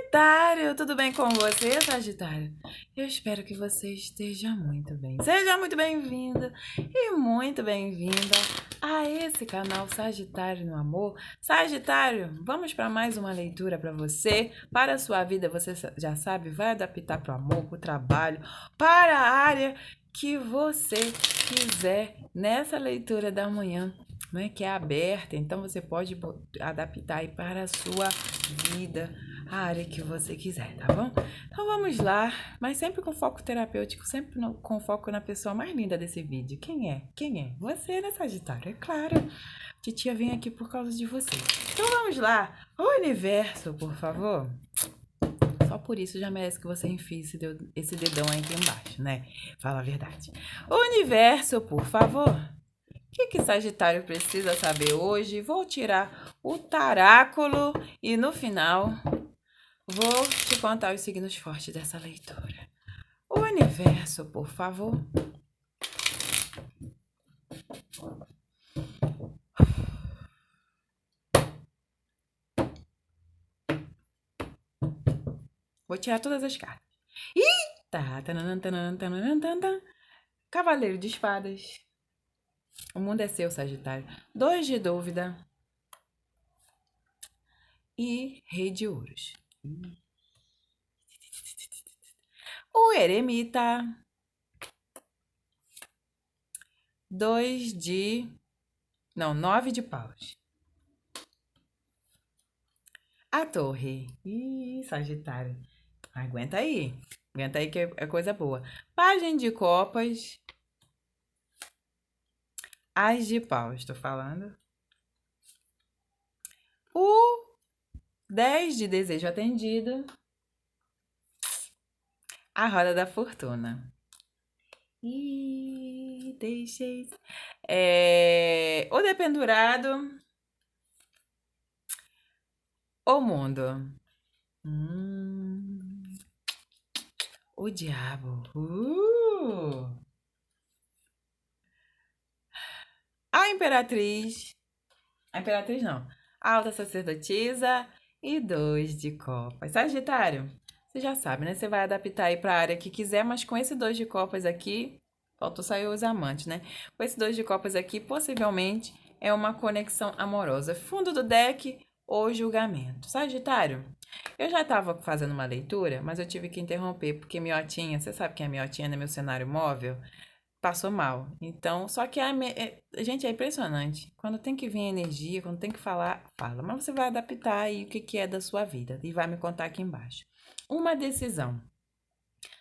Sagitário, tudo bem com você, Sagitário? Eu espero que você esteja muito bem. Seja muito bem-vindo e muito bem-vinda a esse canal Sagitário no Amor. Sagitário, vamos para mais uma leitura para você. Para a sua vida, você já sabe, vai adaptar para o amor, para o trabalho, para a área que você quiser nessa leitura da manhã, né, que é aberta, então você pode adaptar aí para a sua vida, a área que você quiser, tá bom? Então vamos lá, mas sempre com foco terapêutico, sempre com foco na pessoa mais linda desse vídeo. Quem é? Quem é? Você, né, Sagitário? É claro. Titia vem aqui por causa de você. Então vamos lá. O universo, por favor. Só por isso já merece que você enfie esse dedão aí aqui embaixo, né? Fala a verdade. O universo, por favor. O que Sagitário precisa saber hoje? Vou tirar o taráculo e no final vou te contar os signos fortes dessa leitura. O universo, por favor. Vou tirar todas as cartas. Eita! Cavaleiro de espadas. O mundo é seu, Sagitário. 2 de dúvida. E rei de ouros. O eremita. 2 de... Não, 9 de paus. A torre. Ih, Sagitário. Aguenta aí. Aguenta aí que é coisa boa. Pajem de copas. As de paus, tô falando. O 10 de desejo atendido. A roda da fortuna. Ih, deixei. O dependurado. O mundo. O diabo. A imperatriz. A imperatriz não. A alta sacerdotisa e 2 de copas. Sagitário, você já sabe, né? Você vai adaptar aí para a área que quiser, mas com esse 2 de copas aqui, faltou sair os amantes, né? Com esse 2 de copas aqui, possivelmente é uma conexão amorosa. Fundo do deck ou julgamento. Sagitário, eu já estava fazendo uma leitura, mas eu tive que interromper porque Miotinha, você sabe quem é Miotinha, né? Meu cenário móvel passou mal. Então, só que gente, é impressionante. Quando tem que vir energia, quando tem que falar, fala. Mas você vai adaptar aí o que é da sua vida e vai me contar aqui embaixo. Uma decisão.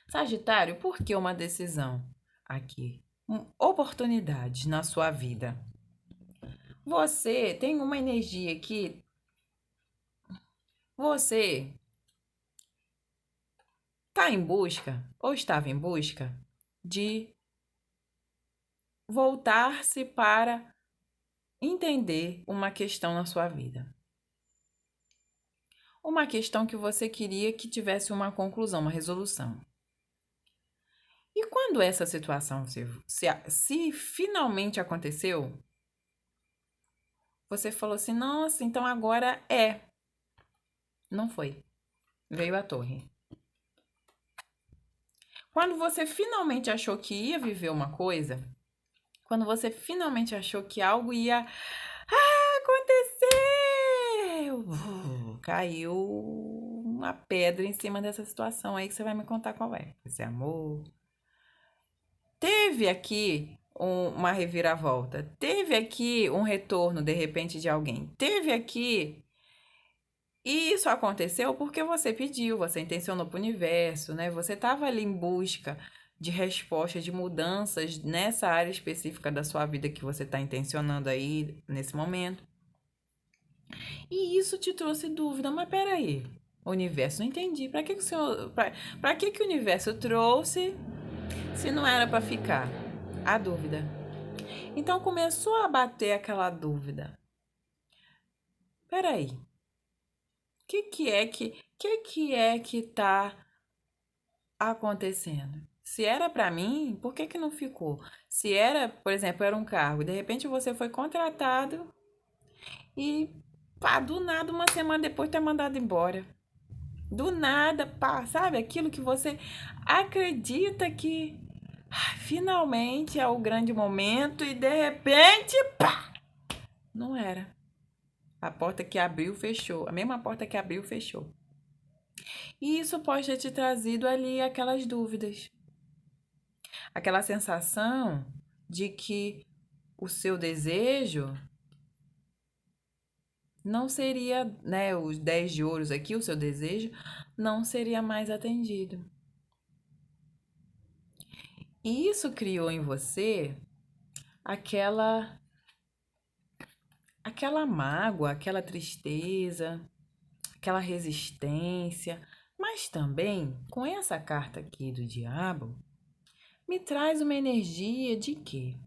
Sagitário, por que uma decisão aqui? Oportunidades na sua vida. Você tem uma energia aqui. Você está em busca ou estava em busca de voltar-se para entender uma questão na sua vida. Uma questão que você queria que tivesse uma conclusão, uma resolução. E quando essa situação se finalmente aconteceu, você falou assim, nossa, então agora é. Não foi. Veio a torre. Quando você finalmente achou que ia viver uma coisa, quando você finalmente achou que algo ia acontecer, caiu uma pedra em cima dessa situação aí que você vai me contar qual é. Esse amor. Teve aqui uma reviravolta, teve aqui um retorno de repente de alguém, teve aqui. E isso aconteceu porque você pediu, você intencionou para o universo, né? Você estava ali em busca de respostas, de mudanças nessa área específica da sua vida que você está intencionando aí nesse momento. E isso te trouxe dúvida, mas peraí, universo, não entendi. Para que o senhor, para que o universo trouxe se não era para ficar? A dúvida. Então começou a bater aquela dúvida. Peraí, que é que tá acontecendo? Se era para mim, por que não ficou? Se era, por exemplo, era um cargo, de repente você foi contratado e pá, do nada uma semana depois tá mandado embora. Do nada, pá, sabe? Aquilo que você acredita que finalmente é o grande momento e de repente, pá, não era. A porta que abriu, fechou. A mesma porta que abriu, fechou. E isso pode ter te trazido ali aquelas dúvidas. Aquela sensação de que o seu desejo não seria, né, os 10 de ouros aqui, o seu desejo não seria mais atendido. E isso criou em você aquela mágoa, aquela tristeza, aquela resistência, mas também com essa carta aqui do diabo, me traz uma energia de quê?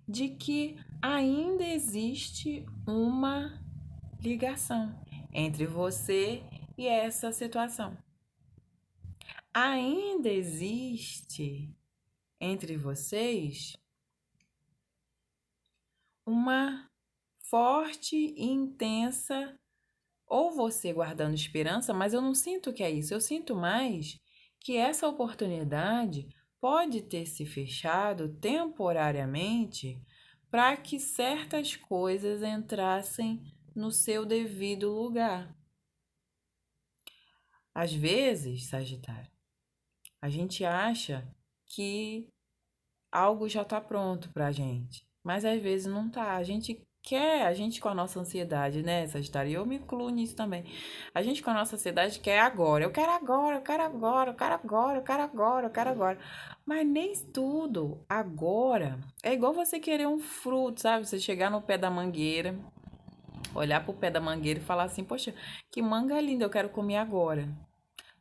De que ainda existe uma ligação entre você e essa situação. Ainda existe entre vocês uma forte e intensa, ou você guardando esperança, mas eu não sinto que é isso. Eu sinto mais que essa oportunidade pode ter se fechado temporariamente para que certas coisas entrassem no seu devido lugar. Às vezes, Sagitário, a gente acha que algo já está pronto para a gente, mas às vezes não tá. A gente com a nossa ansiedade, né, Sagitário? E eu me incluo nisso também. A gente com a nossa ansiedade quer agora. Eu quero agora, eu quero agora, eu quero agora, eu quero agora, eu quero agora. Mas nem tudo agora é igual você querer um fruto, sabe? Você chegar no pé da mangueira, olhar pro pé da mangueira e falar assim: poxa, que manga linda, eu quero comer agora.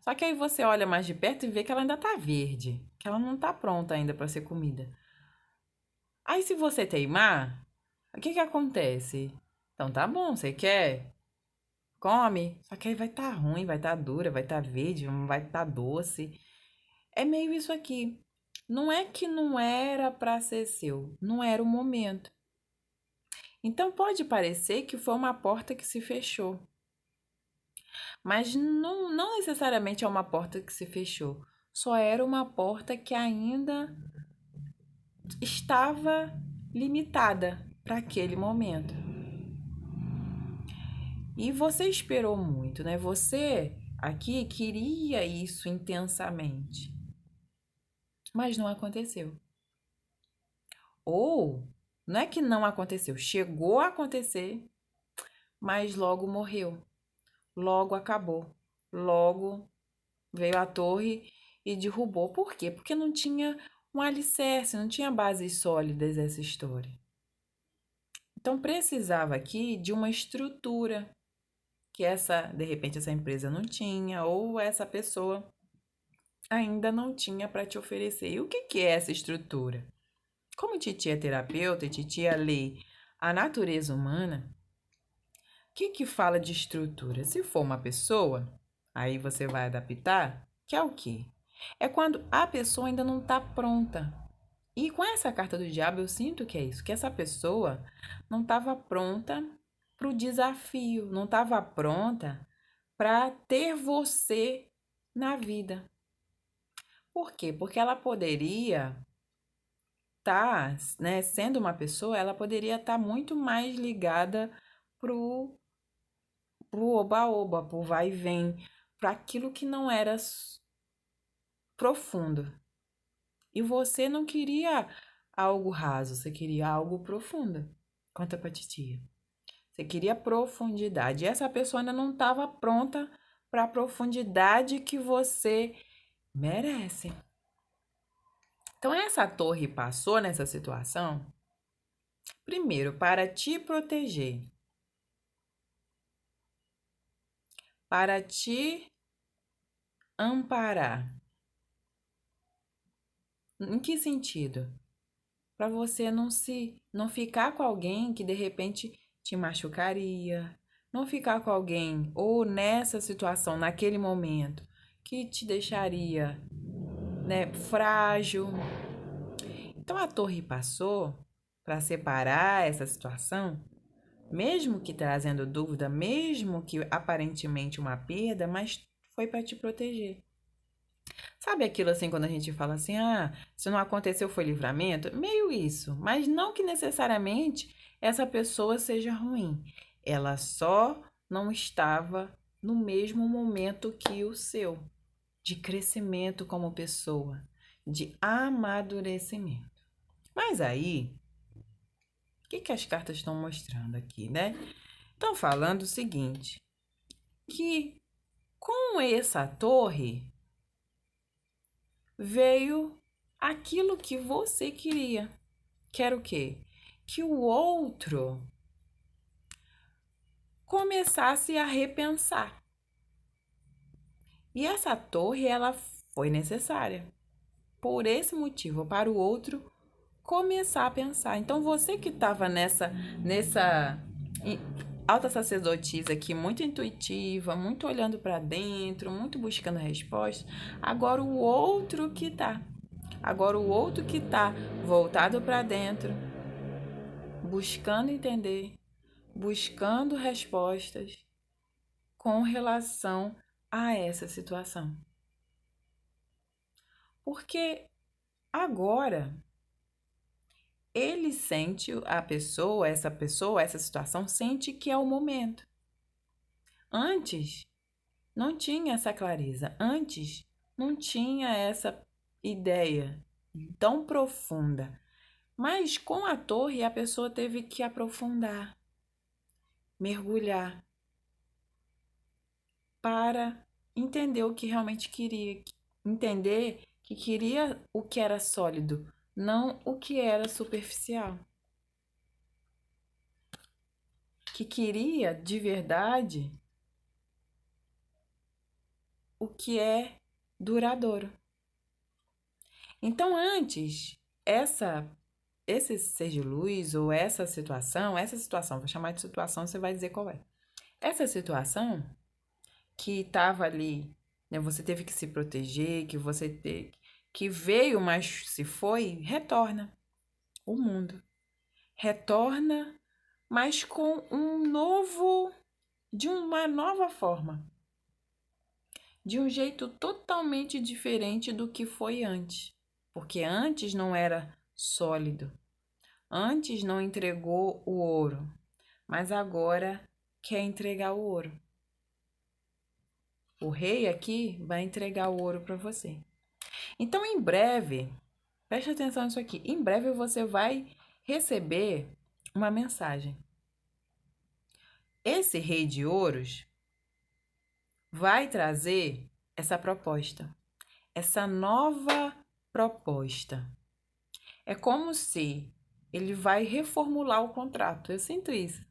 Só que aí você olha mais de perto e vê que ela ainda tá verde, que ela não tá pronta ainda para ser comida. Aí se você teimar, o que que acontece? Então tá bom, você quer? Come. Só que aí vai tá ruim, vai tá dura, vai tá verde, vai tá doce. É meio isso aqui. Não é que não era para ser seu, não era o momento. Então pode parecer que foi uma porta que se fechou, mas não necessariamente é uma porta que se fechou. Só era uma porta que ainda estava limitada para aquele momento. E você esperou muito, né? Você aqui queria isso intensamente, mas não aconteceu. Ou não é que não aconteceu, chegou a acontecer, mas logo morreu, logo acabou, logo veio a torre e derrubou. Por quê? Porque não tinha um alicerce, não tinha bases sólidas essa história. Então precisava aqui de uma estrutura que de repente essa empresa não tinha, ou essa pessoa ainda não tinha para te oferecer. E o que é essa estrutura? Como Titi é terapeuta e Titi lê a natureza humana, o que fala de estrutura? Se for uma pessoa, aí você vai adaptar, que é o quê? É quando a pessoa ainda não está pronta. E com essa carta do diabo eu sinto que é isso, que essa pessoa não estava pronta para o desafio, não estava pronta para ter você na vida. Por quê? Porque ela poderia estar, né, sendo uma pessoa, ela poderia estar muito mais ligada pro oba-oba, pro vai e vem, para aquilo que não era profundo. E você não queria algo raso, você queria algo profundo. Conta pra titia. Você queria profundidade. E essa pessoa ainda não estava pronta para a profundidade que você merece. Então, essa torre passou nessa situação, primeiro, para te proteger, para te amparar. Em que sentido? Para você não ficar com alguém que de repente te machucaria, não ficar com alguém ou nessa situação, naquele momento, que te deixaria, né, frágil. Então a torre passou para separar essa situação, mesmo que trazendo dúvida, mesmo que aparentemente uma perda, mas foi para te proteger. Sabe aquilo assim, quando a gente fala assim, se não aconteceu foi livramento? Meio isso, mas não que necessariamente essa pessoa seja ruim. Ela só não estava no mesmo momento que o seu, de crescimento como pessoa, de amadurecimento. Mas aí, o que as cartas estão mostrando aqui, né? Estão falando o seguinte, que com essa torre veio aquilo que você queria. Que era o quê? Que o outro começasse a repensar. E essa torre, ela foi necessária. Por esse motivo, para o outro começar a pensar. Então, você que estava nessa alta sacerdotisa aqui, muito intuitiva, muito olhando para dentro, muito buscando respostas, agora o outro que tá. Agora o outro que tá voltado para dentro, buscando entender, buscando respostas com relação a essa situação. Porque agora ele sente, essa situação sente que é o momento. Antes não tinha essa clareza, antes não tinha essa ideia tão profunda. Mas com a torre a pessoa teve que aprofundar, mergulhar para entender o que realmente queria, entender que queria o que era sólido, não o que era superficial. Que queria de verdade o que é duradouro. Então, antes, esse ser de luz ou essa situação, vou chamar de situação, você vai dizer qual é. Essa situação que estava ali, né, você teve que se proteger, que veio, mas se foi, retorna o mundo. Retorna, mas com de uma nova forma. De um jeito totalmente diferente do que foi antes. Porque antes não era sólido. Antes não entregou o ouro, mas agora quer entregar o ouro. O rei aqui vai entregar o ouro para você. Então, em breve, preste atenção nisso aqui. Em breve você vai receber uma mensagem. Esse rei de ouros vai trazer essa proposta, essa nova proposta. É como se ele vai reformular o contrato. Eu sinto isso.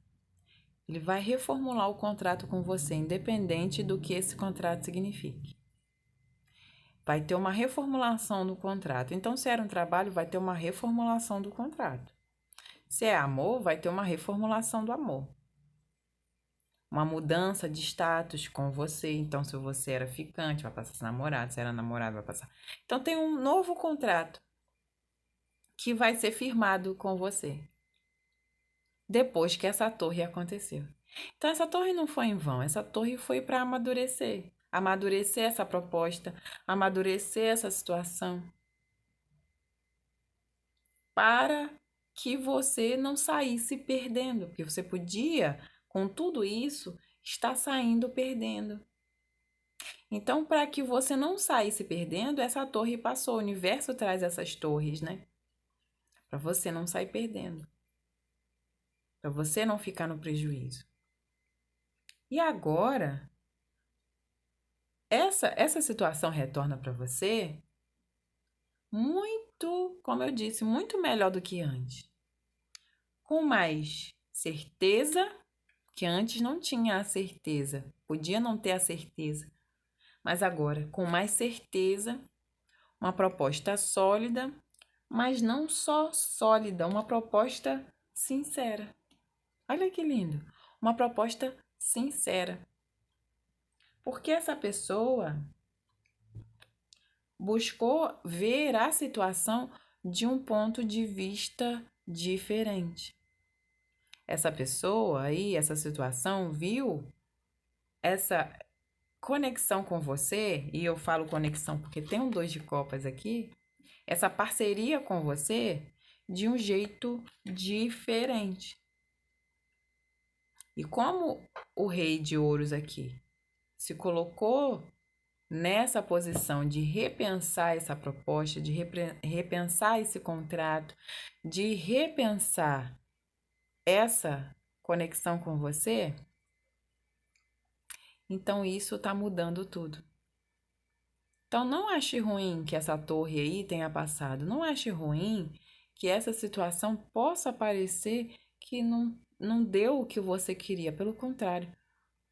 Ele vai reformular o contrato com você, independente do que esse contrato signifique. Vai ter uma reformulação do contrato. Então, se era um trabalho, vai ter uma reformulação do contrato. Se é amor, vai ter uma reformulação do amor. Uma mudança de status com você. Então, se você era ficante, vai passar a ser namorado. Se era namorado, vai passar. Então, tem um novo contrato que vai ser firmado com você depois que essa torre aconteceu. Então, essa torre não foi em vão. Essa torre foi para amadurecer. Amadurecer essa proposta, amadurecer essa situação. Para que você não saísse perdendo. Porque você podia, com tudo isso, estar saindo perdendo. Então, para que você não saísse perdendo, essa torre passou. O universo traz essas torres, né? Para você não sair perdendo. Para você não ficar no prejuízo. E agora, essa situação retorna para você muito, como eu disse, muito melhor do que antes. Com mais certeza, que antes não tinha a certeza, podia não ter a certeza. Mas agora, com mais certeza, uma proposta sólida, mas não só sólida, uma proposta sincera. Olha que lindo! Uma proposta sincera. Porque essa pessoa buscou ver a situação de um ponto de vista diferente. Essa pessoa aí, essa situação, viu essa conexão com você, e eu falo conexão porque tem um 2 de copas aqui, essa parceria com você de um jeito diferente. E como o rei de ouros aqui se colocou nessa posição de repensar essa proposta, de repensar esse contrato, de repensar essa conexão com você, então isso está mudando tudo. Então não ache ruim que essa torre aí tenha passado, não ache ruim que essa situação possa parecer que não deu o que você queria, pelo contrário,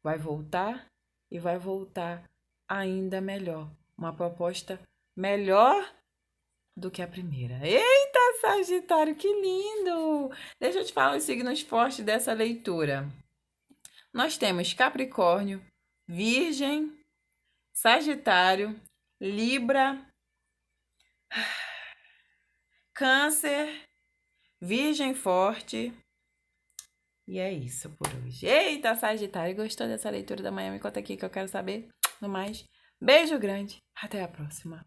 vai voltar e vai voltar ainda melhor, uma proposta melhor do que a primeira. Eita, Sagitário, que lindo! Deixa eu te falar os signos fortes dessa leitura. Nós temos Capricórnio, Virgem, Sagitário, Libra, Câncer, Virgem forte. E é isso por hoje. Eita, Sagitário, gostou dessa leitura da manhã? Me conta aqui que eu quero saber. No mais, beijo grande. Até a próxima.